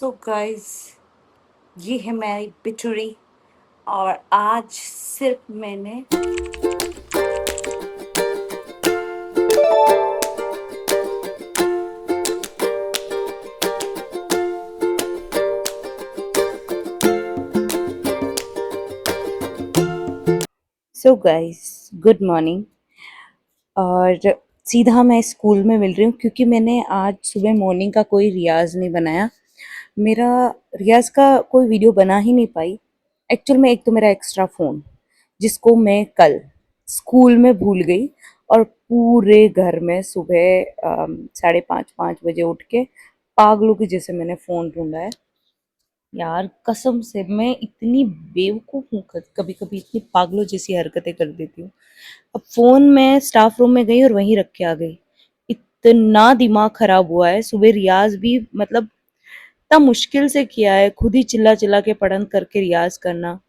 So guys, ये है मेरी पिटूरी। और आज सिर्फ मैंने सो गाइस, गुड मॉर्निंग। और सीधा मैं स्कूल में मिल रही हूँ क्योंकि मैंने आज सुबह मॉर्निंग का कोई रियाज नहीं बनाया। मेरा रियाज का कोई वीडियो बना ही नहीं पाई। एक्चुअल में एक तो मेरा एक्स्ट्रा फ़ोन जिसको मैं कल स्कूल में भूल गई, और पूरे घर में सुबह 5:30 बजे उठ के पागलों की जैसे मैंने फ़ोन ढूंढा है। यार कसम से मैं इतनी बेवकूफ़ हूँ, कभी कभी इतनी पागलों जैसी हरकतें कर देती हूँ। अब फ़ोन मैं स्टाफ रूम में गई और वहीं रख के आ गई। इतना दिमाग खराब हुआ है। सुबह रियाज भी मतलब इतना मुश्किल से किया है, खुद ही चिल्ला चिल्ला के पढ़न करके रियाज करना।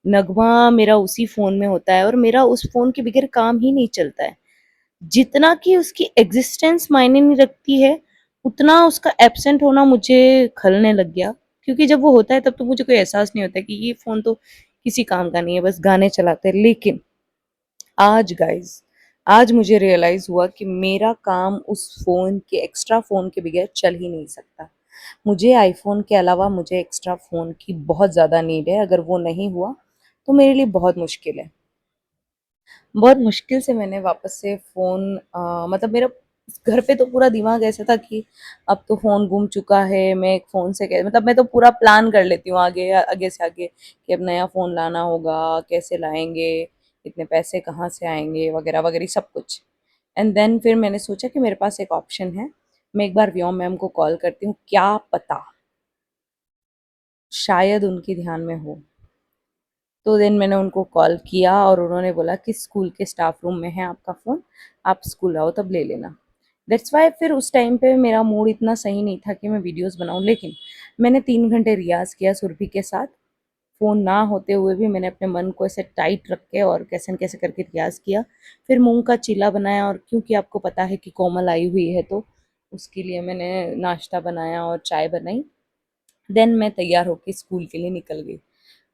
नगमा मेरा उसी फ़ोन में होता है और मेरा उस फ़ोन के बगैर काम ही नहीं चलता है। जितना कि उसकी एग्जिस्टेंस मायने नहीं रखती है, उतना उसका एब्सेंट होना मुझे खलने लग गया। क्योंकि जब वो होता है तब तो मुझे कोई एहसास नहीं होता कि ये फ़ोन तो किसी काम का नहीं है, बस गाने चलाते हैं। लेकिन आज गाइस, आज मुझे रियलाइज़ हुआ कि मेरा काम उस फ़ोन के एक्स्ट्रा फ़ोन के बगैर चल ही नहीं सकता। मुझे आईफ़ोन के अलावा मुझे एक्स्ट्रा फ़ोन की बहुत ज़्यादा नीड है। अगर वो नहीं हुआ तो मेरे लिए बहुत मुश्किल है। बहुत मुश्किल से मैंने वापस से फ़ोन मतलब मेरा घर पे तो पूरा दिमाग ऐसा था कि अब तो फ़ोन गुम चुका है, मैं एक फ़ोन से कै मतलब मैं तो पूरा प्लान कर लेती हूँ आगे आगे से आगे कि अब नया फ़ोन लाना होगा, कैसे लाएँगे, इतने पैसे कहाँ से आएँगे, वगैरह-वगैरह सब कुछ। एंड देन फिर मैंने सोचा कि मेरे पास एक ऑप्शन है, मैं एक बार व्योम मैम को कॉल करती हूँ, क्या पता शायद उनके ध्यान में हो। तो देन मैंने उनको कॉल किया और उन्होंने बोला कि स्कूल के स्टाफ रूम में है आपका फ़ोन, आप स्कूल आओ तब ले लेना। दैट्स वाई फिर उस टाइम पे मेरा मूड इतना सही नहीं था कि मैं वीडियोज़ बनाऊँ, लेकिन मैंने 3 घंटे रियाज़ किया सुरभि के साथ। फ़ोन ना होते हुए भी मैंने अपने मन को ऐसे टाइट रख के और कैसे न कैसे करके रियाज़ किया। फिर मूँग का चीला बनाया, और क्योंकि आपको पता है कि कोमल आई हुई है तो उसके लिए मैंने नाश्ता बनाया और चाय बनाई। देन मैं तैयार होके स्कूल के लिए निकल गई।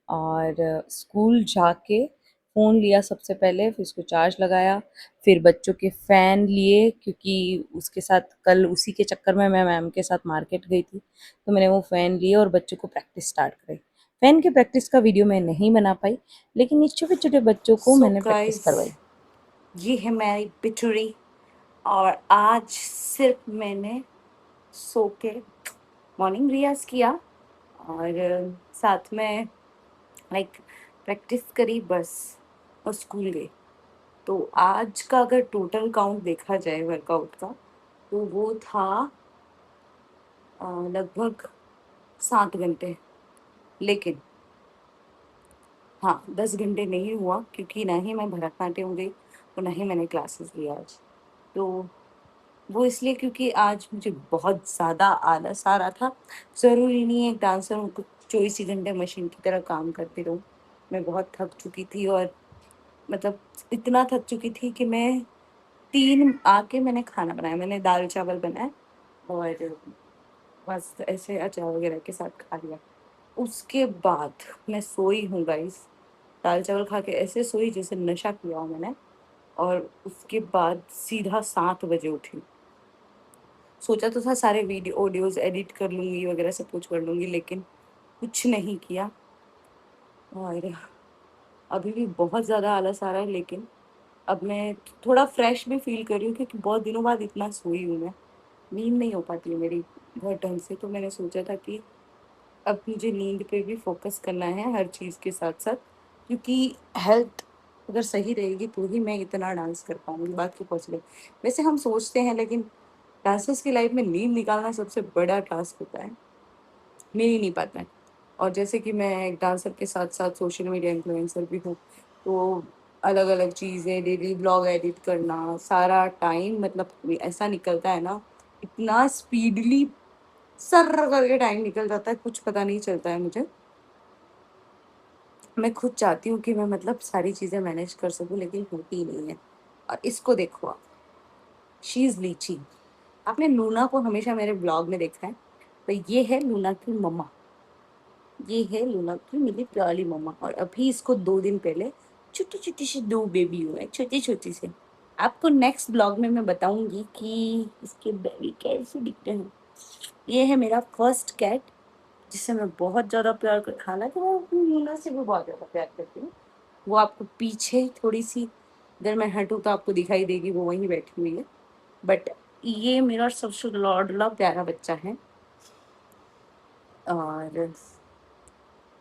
और स्कूल जाके फ़ोन लिया सबसे पहले, फिर उसको चार्ज लगाया, फिर बच्चों के फ़ैन लिए क्योंकि उसके साथ कल उसी के चक्कर में मैं मैम के साथ मार्केट गई थी। तो मैंने वो फ़ैन लिए और बच्चों को प्रैक्टिस स्टार्ट कराई। फ़ैन की प्रैक्टिस का वीडियो मैं नहीं बना पाई, लेकिन ये छोटे-छोटे बच्चों को सो मैंने प्रैक्टिस गाइस, करवाई। ये है मेरी पिटूरी। और आज सिर्फ मैंने सो के मॉर्निंग रियाज किया और साथ में लाइक प्रैक्टिस करी बस, और स्कूल गई। तो आज का अगर टोटल काउंट देखा जाए वर्कआउट का, तो वो था लगभग 7 घंटे। लेकिन हाँ, 10 घंटे नहीं हुआ क्योंकि ना ही मैं भरतनाट्यम गई और ना ही मैंने क्लासेस लिया आज। तो वो इसलिए क्योंकि आज मुझे बहुत ज़्यादा आलस आ रहा था। ज़रूरी नहीं है एक डांसर हूँ तो 24 ही घंटे मशीन की तरह काम करती रहूँ। मैं बहुत थक चुकी थी, और मतलब इतना थक चुकी थी कि मैं 3 आके मैंने खाना बनाया। मैंने दाल-चावल बनाए और बस ऐसे अचार वगैरह के साथ खा लिया। उसके बाद मैं सोई हूँ गाइस। दाल-चावल खा के ऐसे सोई जैसे नशा किया हो मैंने, और उसके बाद सीधा 7 बजे उठी। सोचा तो था सारे वीडियो ऑडियोज़ एडिट कर लूँगी वगैरह सब कुछ कर लूँगी, लेकिन कुछ नहीं किया। और अभी भी बहुत ज़्यादा आलस आ रहा है, लेकिन अब मैं थोड़ा फ्रेश भी फ़ील कर रही हूँ क्योंकि बहुत दिनों बाद इतना सोई हूँ मैं। नींद नहीं हो पाती है मेरी बहुत ढंग से, तो मैंने सोचा था कि अब मुझे नींद पे भी फ़ोकस करना है हर चीज़ के साथ-साथ, क्योंकि हेल्थ अगर सही रहेगी तो ही मैं इतना डांस कर पाऊँगी, बाकी कुछ नहीं। वैसे हम सोचते हैं, लेकिन डांसर्स की लाइफ़ में नींद निकालना सबसे बड़ा टास्क होता है। मिल ही नहीं पाता है। और जैसे कि मैं एक डांसर के साथ-साथ सोशल मीडिया इन्फ्लुएंसर भी हूँ, तो अलग-अलग चीज़ें, डेली ब्लॉग एडिट करना, सारा टाइम मतलब ऐसा निकलता है ना, इतना स्पीडली सर्र करके टाइम निकल जाता है, कुछ पता नहीं चलता है मुझे। मैं खुद चाहती हूँ कि मैं मतलब सारी चीज़ें मैनेज कर सकूँ, लेकिन होती ही नहीं है। और इसको देखो आप, शी इज़ लीची। आपने लूना को हमेशा मेरे ब्लॉग में देखा है। तो ये है लूना की मम्मा, ये है लूना की मेरी प्यारी मम्मा। और अभी इसको 2 दिन पहले छोटी छोटी सी 2 बेबी हुए, छोटे छोटे से। आपको नेक्स्ट ब्लॉग में मैं बताऊंगी कि इसके बेबी कैसे दिखते हैं। ये है मेरा फर्स्ट कैट, जिससे मैं बहुत ज़्यादा प्यार करती, हालांकि मैं अपनी लूना से भी बहुत ज़्यादा प्यार करती हूँ। वो आपको पीछे थोड़ी सी, अगर मैं हटूँ तो आपको दिखाई देगी, वो वहीं बैठी हुई है। बट ये मेरा सबसे लाडला प्यारा बच्चा है। और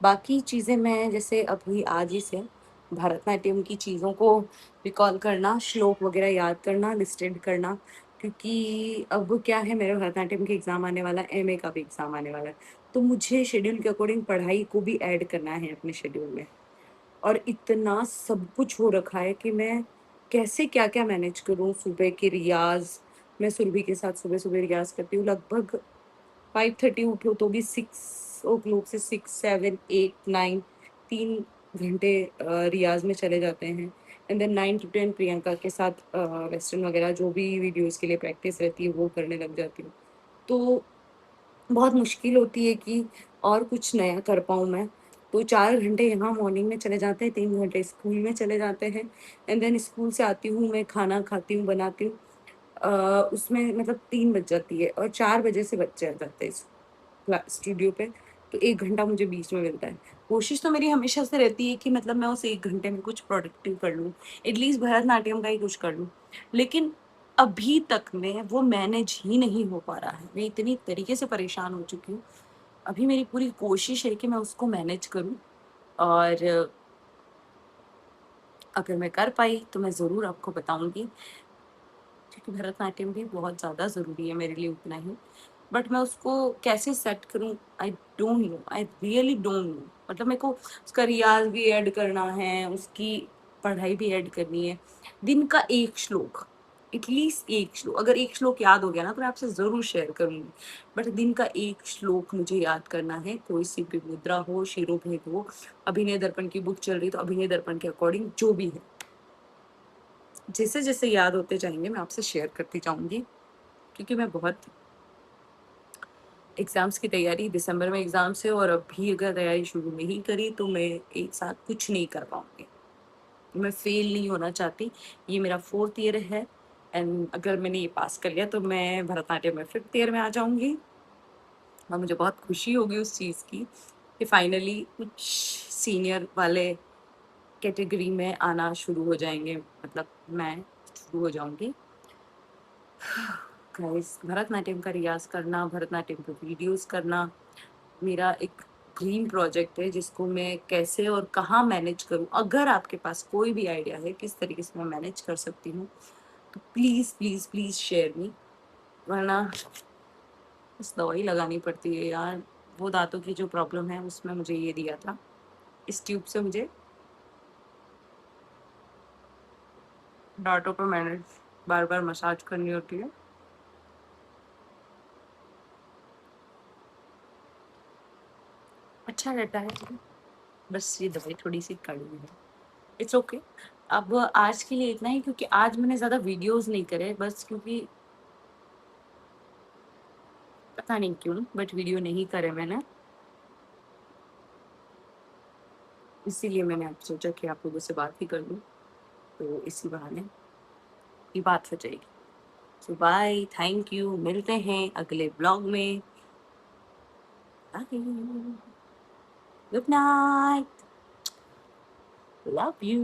बाकी चीज़ें मैं जैसे अभी आज ही से भरतनाट्यम की चीज़ों को रिकॉल करना, श्लोक वगैरह याद करना, लिस्टेड करना, क्योंकि अब क्या है, मेरे भरतनाट्यम के एग्ज़ाम आने वाला है, एमए का भी एग्ज़ाम आने वाला है। तो मुझे शेड्यूल के अकॉर्डिंग पढ़ाई को भी ऐड करना है अपने शेड्यूल में। और इतना सब कुछ हो रखा है कि मैं कैसे क्या क्या मैनेज करूँ। सुबह के रियाज, मैं सुरभि के साथ सुबह सुबह रियाज करती हूँ, लगभग 5:30 उठो तो भी 6 o'clock से 6, 7, 8, 9 3 घंटे रियाज में चले जाते हैं। एंड देन 9 to 10 प्रियंका के साथ वेस्टर्न वगैरह जो भी वीडियोस के लिए प्रैक्टिस रहती है वो करने लग जाती हूँ। तो बहुत मुश्किल होती है कि और कुछ नया कर पाऊँ मैं। तो 4 घंटे यहाँ मॉर्निंग में चले जाते हैं, 3 घंटे स्कूल में चले जाते हैं। एंड देन स्कूल से आती हूँ, मैं खाना खाती हूँ, बनाती हूँ। उसमें मतलब 3 बज जाती है और 4 बजे से बच्चे आ जाते हैं स्टूडियो पे। तो 1 घंटा मुझे बीच में मिलता है। कोशिश तो मेरी हमेशा से रहती है कि मतलब मैं उस 1 घंटे में कुछ प्रोडक्टिव कर लूँ, एटलीस्ट भरतनाट्यम का ही कुछ कर लूँ। लेकिन अभी तक में वो मैनेज ही नहीं हो पा रहा है। मैं इतनी तरीके से परेशान हो चुकी हूँ। अभी मेरी पूरी कोशिश है कि मैं उसको मैनेज करूँ। और अगर मैं कर पाई तो मैं ज़रूर आपको बताऊंगी, क्योंकि भरतनाट्यम भी बहुत ज़्यादा ज़रूरी है मेरे लिए, उतना ही। बट मैं उसको कैसे सेट करूँ, I don't know, I really don't know. मतलब मेरे को उसका रियाज भी ऐड करना है, उसकी पढ़ाई भी ऐड करनी है। दिन का एक श्लोक, एटलीस्ट एक श्लोक, अगर एक श्लोक याद हो गया ना तो मैं आपसे ज़रूर शेयर करूँगी। बट दिन का एक श्लोक मुझे याद करना है, कोई सी भी मुद्रा हो, शिरोभेद हो, अभिनय दर्पण की बुक चल रही तो अभिनय दर्पण के अकॉर्डिंग जो भी है, जैसे जैसे याद होते जाएंगे मैं आपसे शेयर करती जाऊंगी। क्योंकि मैं बहुत एग्ज़ाम्स की तैयारी, दिसंबर में एग्ज़ाम से, और अभी अगर तैयारी शुरू नहीं करी तो मैं एक साथ कुछ नहीं कर पाऊंगी। मैं फेल नहीं होना चाहती। ये मेरा 4th ईयर है। एंड अगर मैंने ये पास कर लिया तो मैं भरतनाट्यम में 5th ईयर में आ जाऊंगी। और मुझे बहुत खुशी होगी उस चीज़ की कि फाइनली कुछ सीनियर वाले कैटेगरी में आना शुरू हो जाएंगे, मतलब मैं शुरू हो जाऊंगी। गाइस, भरतनाट्यम का रियाज करना, भरतनाट्यम पे वीडियोस करना मेरा एक ड्रीम प्रोजेक्ट है, जिसको मैं कैसे और कहाँ मैनेज करूँ। अगर आपके पास कोई भी आइडिया है किस तरीके से मैं मैनेज कर सकती हूँ तो please please please share me. वरना बस दवाई लगानी पड़ती है यार। वो दांतों की जो प्रॉब्लम है उसमें मुझे ये दिया था, इस ट्यूब से मुझे दांतों पर मैनेज बार बार मसाज करनी होती है। अच्छा रहता है, बस ये दवाई थोड़ी सी कड़वी है। It's okay. अब आज के लिए इतना ही, क्योंकि आज मैंने ज़्यादा वीडियोस नहीं करे, बस क्योंकि पता नहीं क्यों, बट वीडियो नहीं करे मैंने, इसीलिए मैंने अब सोचा कि आप लोगों से बात ही कर लूँ, तो इसी बहाने ये बात हो जाएगी। सो बाय, थैंक यू, मिलते हैं अगले ब्लॉग में। Good night, love you.